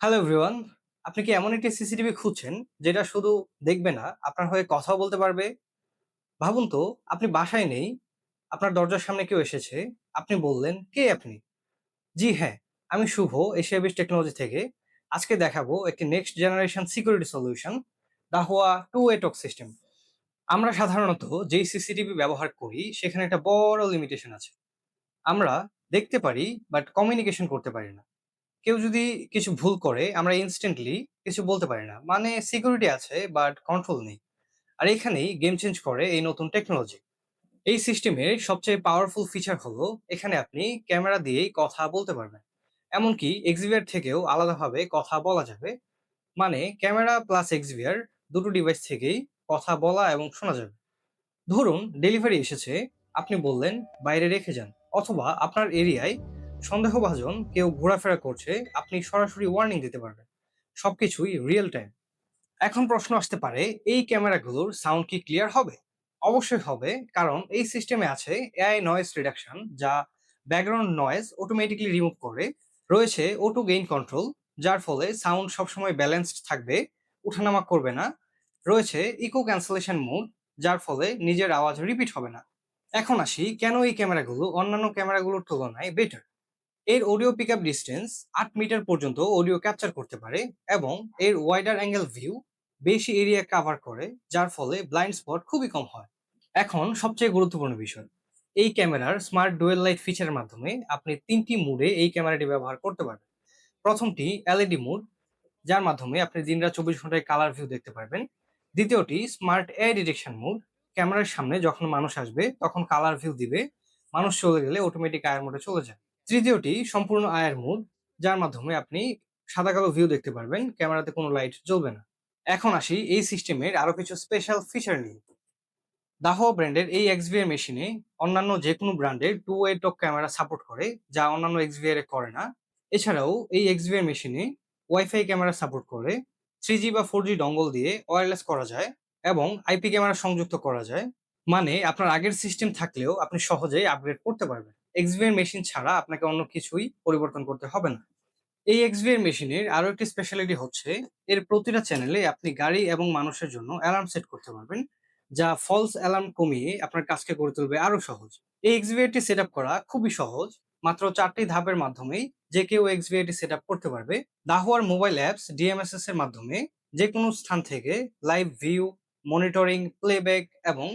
Hello everyone. আপনি কি এমন একটি সিসিটিভি খুঁজছেন যেটা শুধু দেখবে না, আপনার হয়ে কথাও বলতে পারবে? ভাবুন তো, আপনি বাসায় নেই, আপনার দরজার সামনে কেউ এসেছে, আপনি বললেন, "কে আপনি?" "জি হ্যাঁ, আমি শুভ, এশিয়া বেস টেকনোলজি থেকে। আজকে দেখাবো একটি next generation security solution, Dahua two way talk system." আমরা সাধারণত যেই সিসিটিভি ব্যবহার করি সেখানে একটা বড় লিমিটেশন আছে। আমরা দেখতে পারি বাট কমিউনিকেশন করতে পারি না। কেউ যদি কিছু ভুল করে আমরা ইনস্ট্যান্টলি কিছু বলতে পারি না, মানে সিকিউরিটি আছে বাট কন্ট্রোল নেই। আর এখানেই গেম চেঞ্জ করে এই নতুন টেকনোলজি। এই সিস্টেমের সবচেয়ে পাওয়ারফুল ফিচার হলো এখানে আপনি ক্যামেরা দিয়েই কথা বলতে পারবেন। এমনকি এক্সভিআর থেকেও আলাদাভাবে কথা বলা যাবে। মানে ক্যামেরা প্লাস এক্সভিআর দুটো ডিভাইস থেকেই কথা বলা এবং শোনা যাবে। ধরুন ডেলিভারি এসেছে, আপনি বললেন বাইরে রেখে যান, অথবা আপনার এরিয়ায় সন্দেহভাজন কেউ ঘোরাফেরা করছে, আপনি সরাসরি ওয়ার্নিং দিতে পারবেন। সবকিছুই রিয়েল টাইম। এখন প্রশ্ন আসতে পারে, এই ক্যামেরাগুলোর সাউন্ড কি ক্লিয়ার হবে? অবশ্যই হবে, কারণ এই সিস্টেমে আছে এআই নয়েজ রিডাকশন, যা ব্যাকগ্রাউন্ড নয়েজ অটোমেটিক্যালি রিমুভ করে। রয়েছে অটো গেইন কন্ট্রোল, যার ফলে সাউন্ড সবসময় ব্যালেন্সড থাকবে, ওঠানামা করবে না। রয়েছে ইকো ক্যান্সেলেশন মোড, যার ফলে নিজের আওয়াজ রিপিট হবে না। এখন আসি কেন এই ক্যামেরাগুলো অন্যান্য ক্যামেরাগুলোর তুলনায় বেটার। এর অডিও পিকআপ ডিসটেন্স ৮ মিটার পর্যন্ত অডিও ক্যাপচার করতে পারে, এবং এর ওয়াইডার অ্যাঙ্গেল ভিউ বেশি এরিয়া কভার করে, যার ফলে ব্লাইন্ড স্পট খুবই কম হয়। এখন সবচেয়ে গুরুত্বপূর্ণ বিষয়, এই ক্যামেরার স্মার্ট ডুয়েল লাইট ফিচারের মাধ্যমে আপনি ৩টি মুডে এই ক্যামেরাটি ব্যবহার করতে পারবেন। প্রথমটি এলইডি মুড, যার মাধ্যমে আপনি দিনরাত ২৪ ঘন্টায় কালার ভিউ দেখতে পারবেন। দ্বিতীয়টি স্মার্ট এয়ার ডিটেকশন মুড, ক্যামেরার সামনে যখন মানুষ আসবে তখন কালার ভিউ দিবে, মানুষ চলে গেলে অটোমেটিক আয়ার মোডে চলে যায়। তৃতীয়টি সম্পূর্ণ আয়ার মোড, যার মাধ্যমে আপনি সাদা কালো ভিউ দেখতে পারবেন, ক্যামেরাতে কোনো লাইট জ্বলবে না। এখন আসি এই সিস্টেমের আরো কিছু স্পেশাল ফিচার নিয়ে। দাহো ব্র্যান্ডের এই এক্সভিআর মেশিনে অন্যান্য যে কোনো ব্র্যান্ডের টু ওয়ে টক ক্যামেরা সাপোর্ট করে, যা অন্যান্য এক্সভিআর এ করে না। এছাড়াও এই এক্সভিআর মেশিনে ওয়াইফাই ক্যামেরা সাপোর্ট করে, 3G বা 4G ডঙ্গল দিয়ে ওয়্যারলেস করা যায়, এবং আইপি ক্যামেরা সংযুক্ত করা যায়। মানে আপনার আগের সিস্টেম থাকলেও আপনি সহজেই আপগ্রেড করতে পারবেন। এক্সভিআর মেশিন ছাড়া আপনাকে অন্য কিছুই পরিবর্তন করতে হবে না। এই এক্সভিআর মেশিনের আরো একটি স্পেশালিটি হচ্ছে, এর প্রতিটা চ্যানেলে আপনি গাড়ি এবং মানুষের জন্য অ্যালার্ম সেট করতে পারবেন, যা ফলস অ্যালার্ম কমিয়ে আপনার কাজকে করে তুলবে আরো সহজ। এই এক্সভিআরটি সেট আপ করা খুবই সহজ, মাত্র 4টি ধাপের মাধ্যমেই যে কেউ এক্সভিআরটি সেট আপ করতে পারবে। দাহুয়ার মোবাইল অ্যাপস ডিএমএসএস এর মাধ্যমে যে কোনো স্থান থেকে লাইভ ভিউ, মনিটরিং, প্লেব্যাক এবং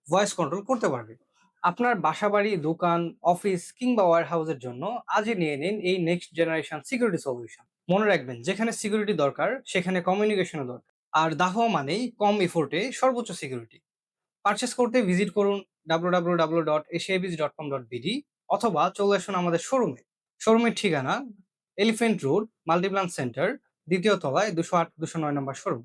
ভয়েস কন্ট্রোল করতে পারবে। আপনার বাসাবাড়ি, দোকান, অফিস কিংবা ওয়্যার হাউসের জন্য আজই নিয়ে নিন এই নেক্সট জেনারেশন সিকিউরিটি সলিউশন। মনে রাখবেন, যেখানে সিকিউরিটি দরকার সেখানে কমিউনিকেশনও দরকার। আর দাহোয়া মানেই কম এফোর্টে সর্বোচ্চ সিকিউরিটি। পারচেস করতে ভিজিট করুন www.asiabiz.com.bd, অথবা চলে আসুন আমাদের শোরুমে। শোরুমের ঠিকানা এলিফ্যান্ট রোড, মাল্টিপ্লান সেন্টার, দ্বিতীয় তলায় ২০৮-২০৯ নম্বর শোরুম।